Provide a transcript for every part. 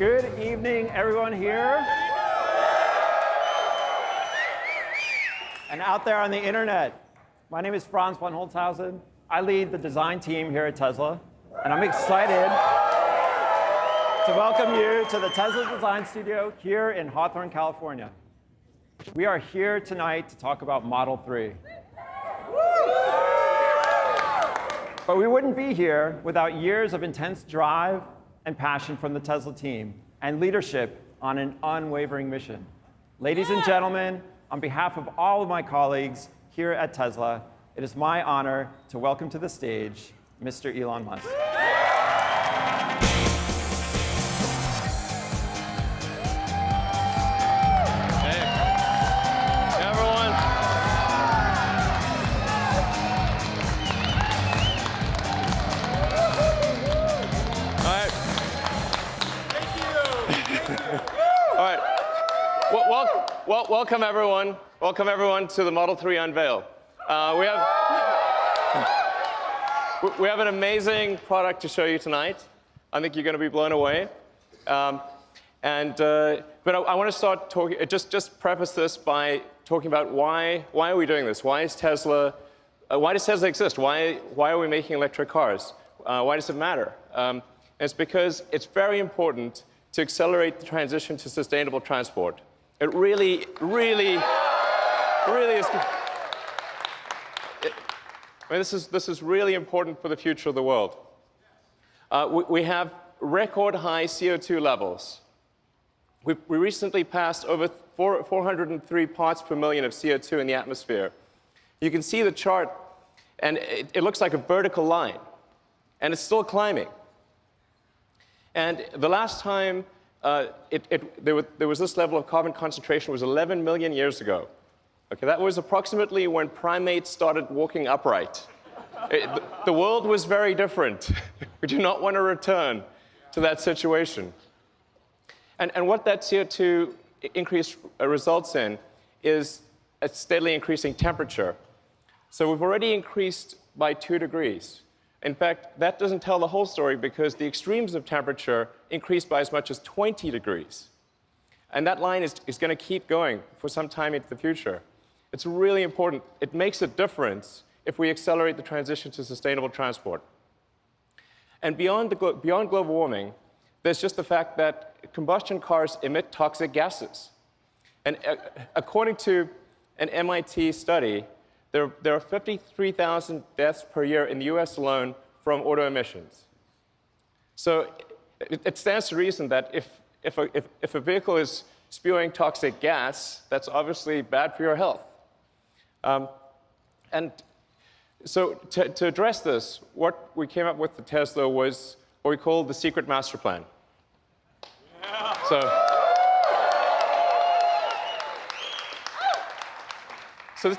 Good evening, everyone here. And out there on the internet. My name is Franz von Holzhausen. I lead the design team here at Tesla. And I'm excited to welcome you to the Tesla Design Studio here in Hawthorne, California. We are here tonight to talk about Model 3. But we wouldn't be here without years of intense drive and passion from the Tesla team and leadership on an unwavering mission. Ladies and gentlemen, on behalf of all of my colleagues here at Tesla, it is my honor to welcome to the stage Mr. Elon Musk. Welcome everyone. Welcome everyone to the Model 3 Unveil. We have an amazing product to show you tonight. I think you're going to be blown away. But I want to start talking. Just preface this by talking about why are we doing this? Why is Tesla? Why does Tesla exist? Why are we making electric cars? Why does it matter? It's because it's very important to accelerate the transition to sustainable transport. It really is. This is really important for the future of the world. We have record high CO2 levels. We recently passed over 403 parts per million of CO2 in the atmosphere. You can see the chart, and it looks like a vertical line, and it's still climbing. And the last time there was this level of carbon concentration was 11 million years ago. Okay, that was approximately when primates started walking upright. The world was very different. We do not want to return to that situation. And what that CO2 increase results in is a steadily increasing temperature. So we've already increased by 2 degrees. In fact, that doesn't tell the whole story because the extremes of temperature increase by as much as 20 degrees. And that line is going to keep going for some time into the future. It's really important. It makes a difference if we accelerate the transition to sustainable transport. And beyond global warming, there's just the fact that combustion cars emit toxic gases. And according to an MIT study, there are 53,000 deaths per year in the US alone from auto emissions. So it stands to reason that if a vehicle is spewing toxic gas, that's obviously bad for your health. And so to address this, what we came up with at Tesla was what we call the secret master plan. Yeah. So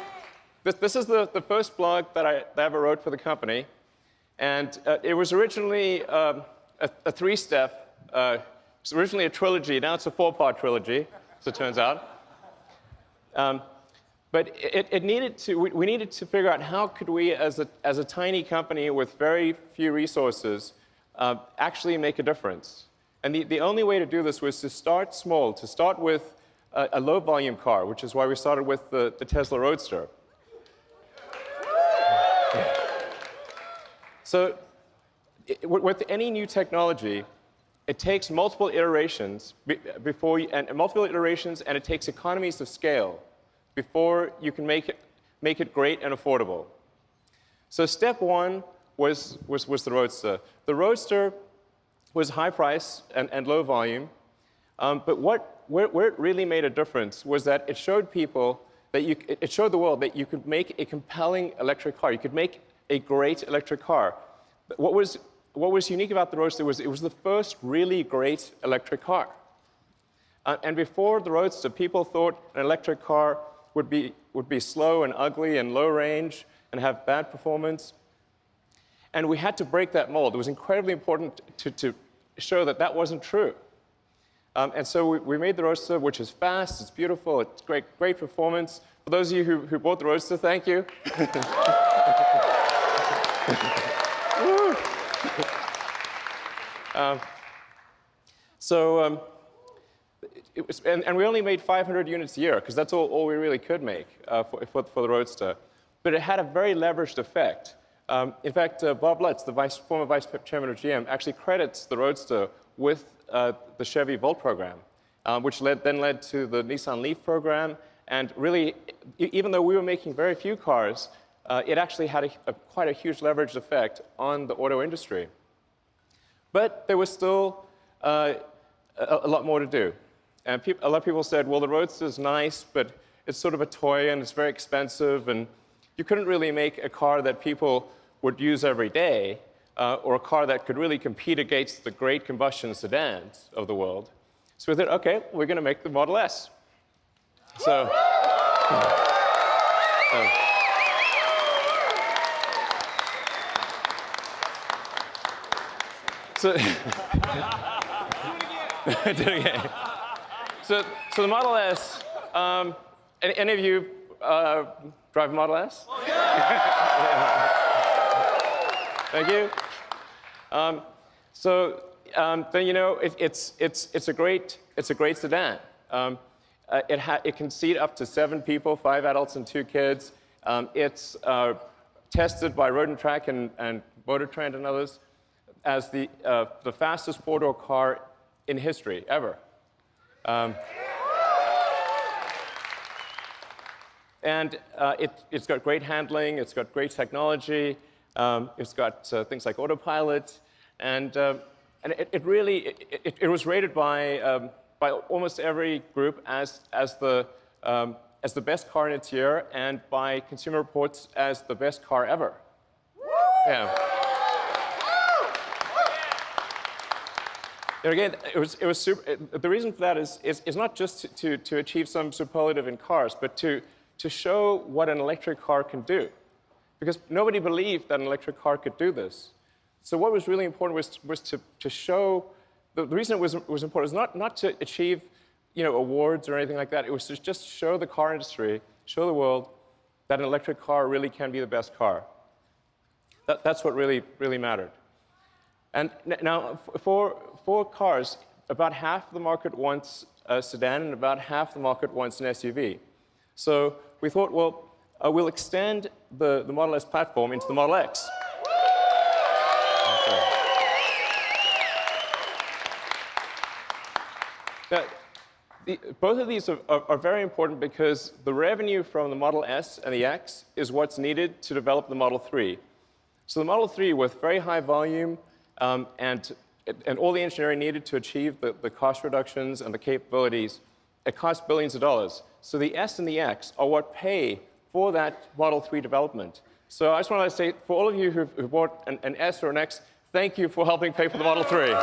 this is the first blog that I ever wrote for the company, and it was originally a 3-step. It was originally a trilogy. Now it's a 4-part trilogy, as it turns out. But we needed to figure out how could we, as a tiny company with very few resources, actually make a difference. And the only way to do this was to start small, to start with a low-volume car, which is why we started with the Tesla Roadster. So with any new technology, it takes multiple iterations and it takes economies of scale before you can make it great and affordable. So step 1 was the Roadster. The Roadster was high price and low volume, but where it really made a difference was that it showed people that it showed the world that you could make a compelling electric car. You could make a great electric car. What was unique about the Roadster was it was the first really great electric car. And before the Roadster, people thought an electric car would be slow and ugly and low range and have bad performance. And we had to break that mold. It was incredibly important to show that that wasn't true. And so we made the Roadster, which is fast, it's beautiful, it's great performance. For those of you who bought the Roadster, thank you. So and we only made 500 units a year, because that's all we really could make for the Roadster. But it had a very leveraged effect. In fact, Bob Lutz, the former vice chairman of GM, actually credits the Roadster with the Chevy Volt program, which then led to the Nissan Leaf program. And really, even though we were making very few cars, it actually had quite a huge leveraged effect on the auto industry. But there was still a lot more to do. And a lot of people said, well, the Roadster is nice, but it's sort of a toy, and it's very expensive, and you couldn't really make a car that people would use every day, or a car that could really compete against the great combustion sedans of the world. So we thought, OK, we're going to make the Model S. So, do it again. So the Model S, any of you drive a Model S? Oh, yeah. Thank you. Then you know it's a great sedan. It can seat up to 7 people, 5 adults and 2 kids. It's tested by Road and Track and Motor Trend and others as the fastest 4-door car in history ever. And it's got great handling, it's got great technology, it's got things like autopilot, and it was rated by almost every group as the best car in its year, and by Consumer Reports as the best car ever. Yeah. And again, it was super. The reason for that is not just to achieve some superlative in cars, but to show what an electric car can do. Because nobody believed that an electric car could do this. So what was really important was to show, the reason it was important was not to achieve awards or anything like that. It was to just show the car industry, show the world that an electric car really can be the best car. That's what really mattered. And now, for cars, about half the market wants a sedan, and about half the market wants an SUV. So we thought, well, we'll extend the Model S platform into the Model X. Now, both of these are very important because the revenue from the Model S and the X is what's needed to develop the Model 3. So the Model 3, with very high volume and all the engineering needed to achieve the cost reductions and the capabilities, it costs billions of dollars. So the S and the X are what pay for that Model 3 development. So I just want to say, for all of you who bought an S or an X, thank you for helping pay for the Model 3.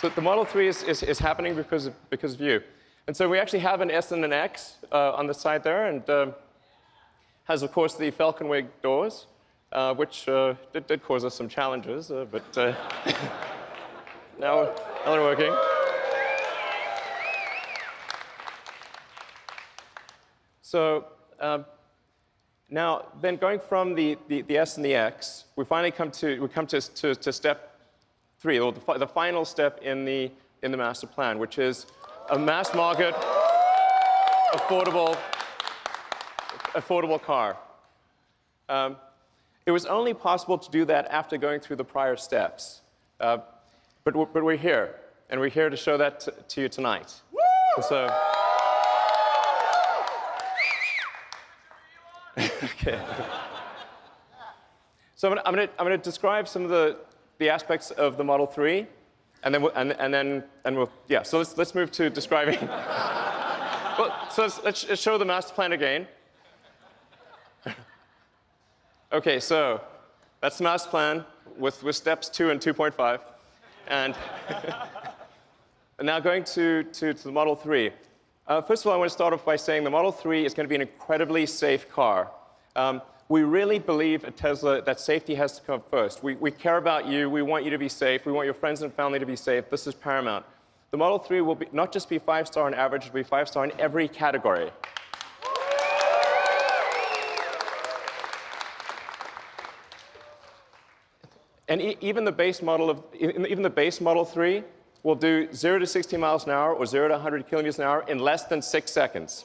So the Model 3 is happening because of you. And so we actually have an S and an X on the side there, and has, of course, the Falcon Wing doors, which did cause us some challenges, but now they're working. So now, then going from the S and the X, we finally come to step 3, or the final step in the master plan, which is a mass market, affordable car. It was only possible to do that after going through the prior steps. But we're here, and we're here to show that to you tonight. So, okay. So I'm going to describe some of the aspects of the Model 3, and then we'll yeah. So let's move to describing. Well, so let's show the master plan again. Okay, so that's the master plan with steps 2 and 2.5, and now going to the Model 3. First of all, I want to start off by saying the Model 3 is going to be an incredibly safe car. We really believe at Tesla that safety has to come first. We care about you. We want you to be safe. We want your friends and family to be safe. This is paramount. The Model 3 will not just be 5-star on average, it will be 5-star in every category. And even the base Model 3 will do 0 to 60 miles an hour or 0 to 100 kilometers an hour in less than 6 seconds.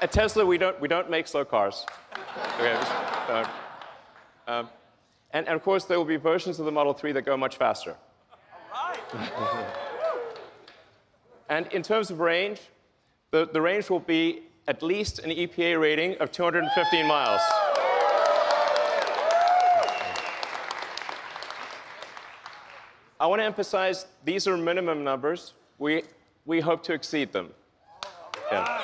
At Tesla, we don't make slow cars. Okay, and of course, there will be versions of the Model 3 that go much faster. All right. And in terms of range, the range will be at least an EPA rating of 215 miles. I want to emphasize these are minimum numbers. We hope to exceed them. Yeah.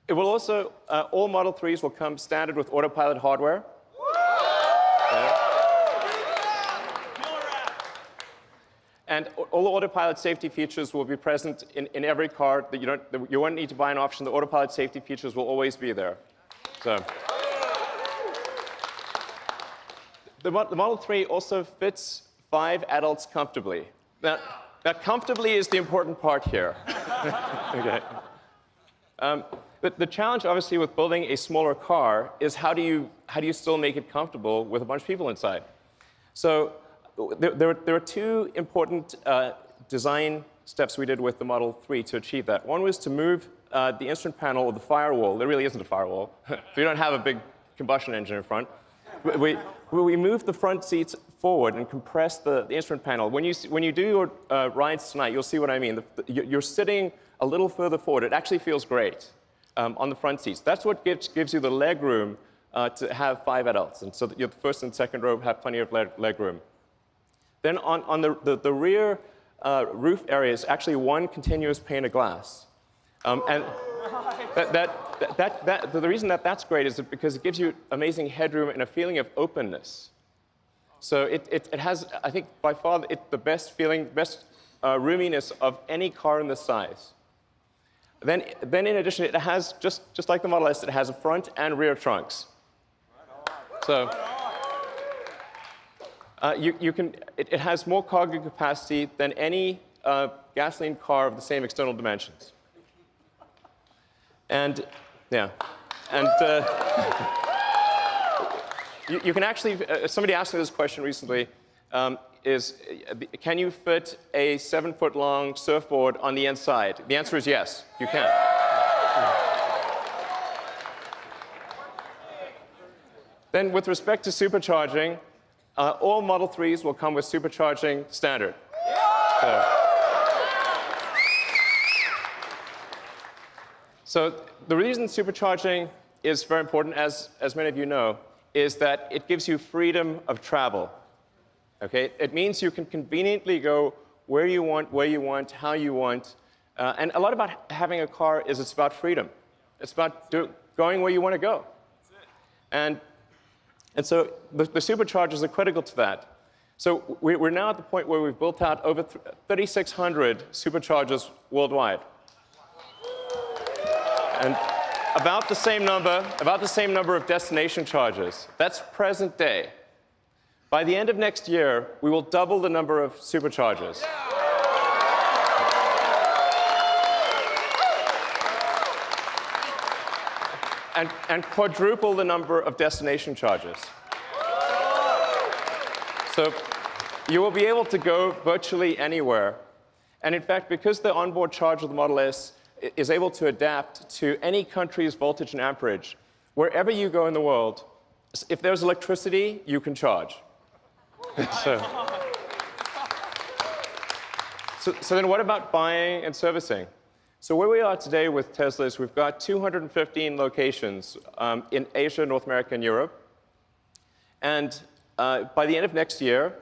It will also, all Model 3s will come standard with autopilot hardware. Okay. And all the autopilot safety features will be present in every car. That you won't need to buy an option. The autopilot safety features will always be there. So. The Model 3 also fits 5 adults comfortably. Now comfortably is the important part here. Okay. But the challenge, obviously, with building a smaller car is how do you still make it comfortable with a bunch of people inside? So there are two important design steps we did with the Model 3 to achieve that. One was to move the instrument panel, or the firewall. There really isn't a firewall. So you don't have a big combustion engine in front. We moved the front seats forward and compressed the instrument panel. When you do your rides tonight, you'll see what I mean. You're sitting a little further forward. It actually feels great on the front seats. That's what gives you the leg room to have 5 adults. And so that your first and second row have plenty of leg room. Then on the rear roof area is actually one continuous pane of glass. And the reason that that's great is because it gives you amazing headroom and a feeling of openness. So it has, I think, by far the best roominess of any car in this size. Then in addition, it has, just like the Model S, it has a front and rear trunks. So it has more cargo capacity than any gasoline car of the same external dimensions. And yeah, and you can actually, somebody asked me this question recently, can you fit a 7-foot-long surfboard on the inside? The answer is yes, you can. Then with respect to supercharging, all Model 3s will come with supercharging standard. So the reason supercharging is very important, as many of you know, is that it gives you freedom of travel. Okay? It means you can conveniently go where you want, how you want. And a lot about having a car is it's about freedom. It's about going where you want to go. And so the superchargers are critical to that. So we're now at the point where we've built out over 3,600 superchargers worldwide. And about the same number of destination chargers. That's present day. By the end of next year, we will double the number of superchargers. And quadruple the number of destination chargers. So you will be able to go virtually anywhere. And in fact, because the onboard charger of the Model S is able to adapt to any country's voltage and amperage, wherever you go in the world, if there's electricity, you can charge. So then what about buying and servicing? So where we are today with Tesla is we've got 215 locations in Asia, North America, and Europe. And by the end of next year,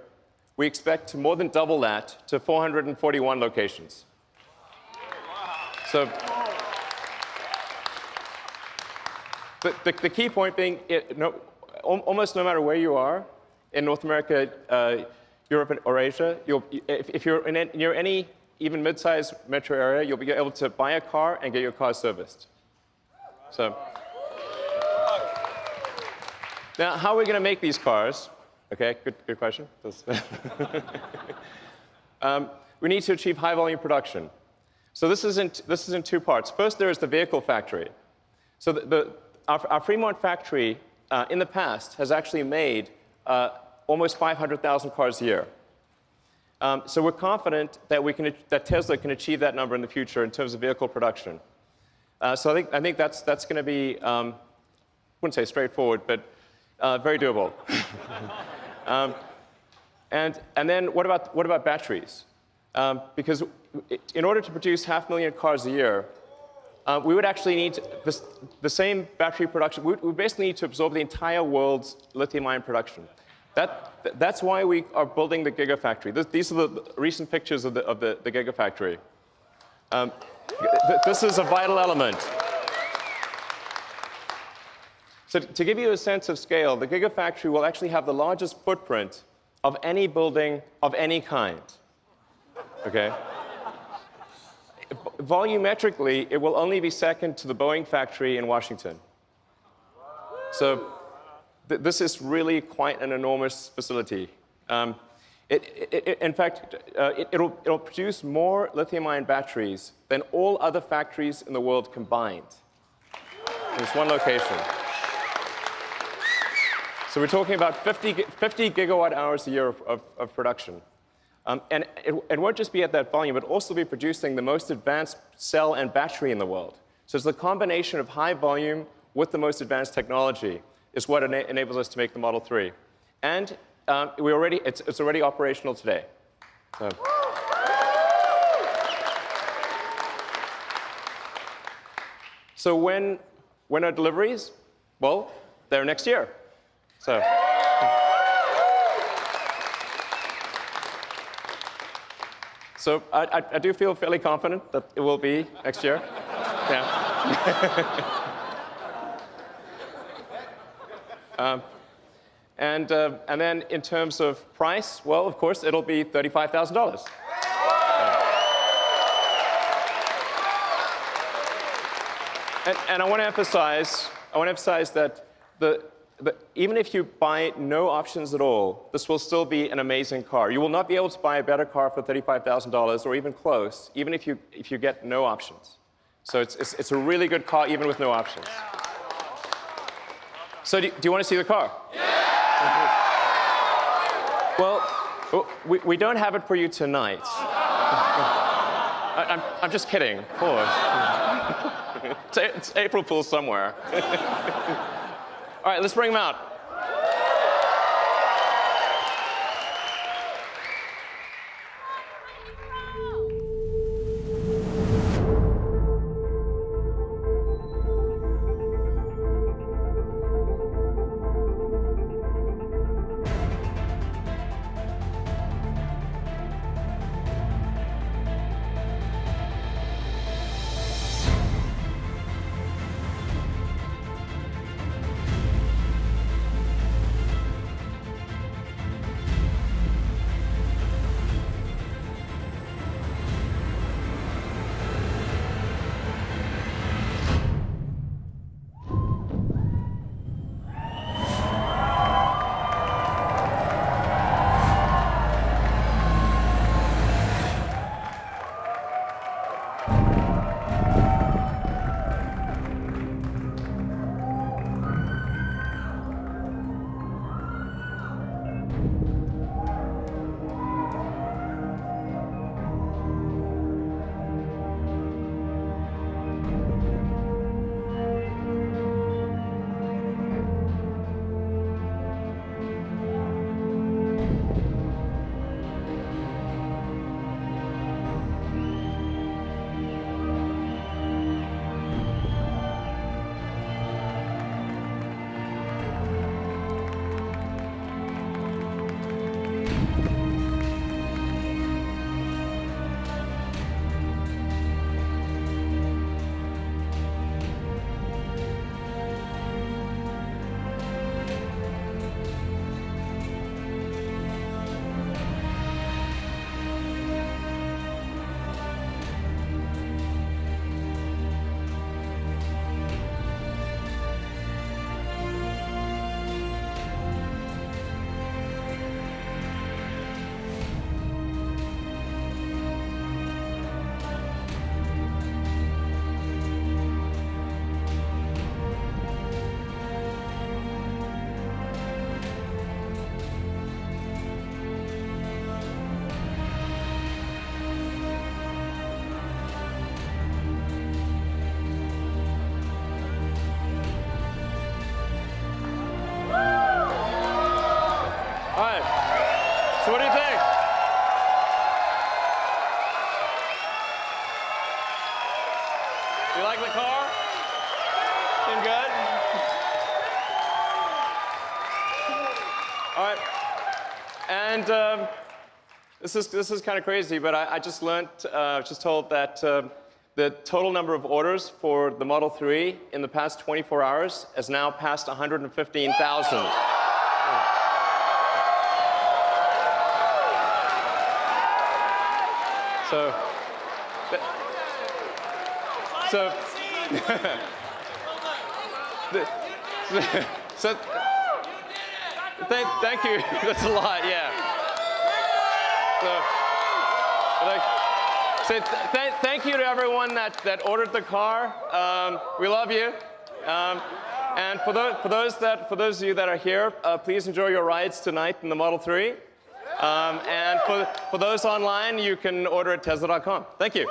we expect to more than double that to 441 locations. So the key point being, almost no matter where you are, in North America, Europe, or Asia, if you're near any even mid-sized metro area, you'll be able to buy a car and get your car serviced. So now, how are we going to make these cars? Okay, good question. We need to achieve high-volume production. So this is in 2 parts. First, there is the vehicle factory. So our Fremont factory in the past has actually made almost 500,000 cars a year. So we're confident that that Tesla can achieve that number in the future in terms of vehicle production. So I think that's going to be, I wouldn't say straightforward, but very doable. And then what about batteries? Because in order to produce 500,000 cars a year, we would actually need the same battery production. We basically need to absorb the entire world's lithium-ion production. That's why we are building the Gigafactory. These are the recent pictures of the Gigafactory. This is a vital element. So to give you a sense of scale, the Gigafactory will actually have the largest footprint of any building of any kind. Okay? Volumetrically, it will only be second to the Boeing factory in Washington. So this is really quite an enormous facility. In fact, it'll produce more lithium-ion batteries than all other factories in the world combined. In this one location. So we're talking about 50 gigawatt hours a year of production. And it won't just be at that volume, but also be producing the most advanced cell and battery in the world. So it's the combination of high volume with the most advanced technology is what enables us to make the Model 3. And it's already operational today. So when are deliveries? Well, they're next year. So I do feel fairly confident that it will be next year. Yeah. And then in terms of price, well, of course, it'll be $35,000. And I want to emphasize that even if you buy no options at all, this will still be an amazing car. You will not be able to buy a better car for $35,000 or even close, even if you get no options. So it's a really good car even with no options. So do you want to see the car? Yeah! Well, we don't have it for you tonight. I'm just kidding, of course. It's April Fool's somewhere. All right, let's bring them out. So what do you think? You like the car? Been good? All right. And this is kind of crazy, but I just learned, just told that the total number of orders for the Model 3 in the past 24 hours has now passed 115,000. So thank you. That's a lot, yeah. So thank you to everyone that ordered the car. We love you. And for those of you that are here, please enjoy your rides tonight in the Model 3. And for those online, you can order at Tesla.com. Thank you.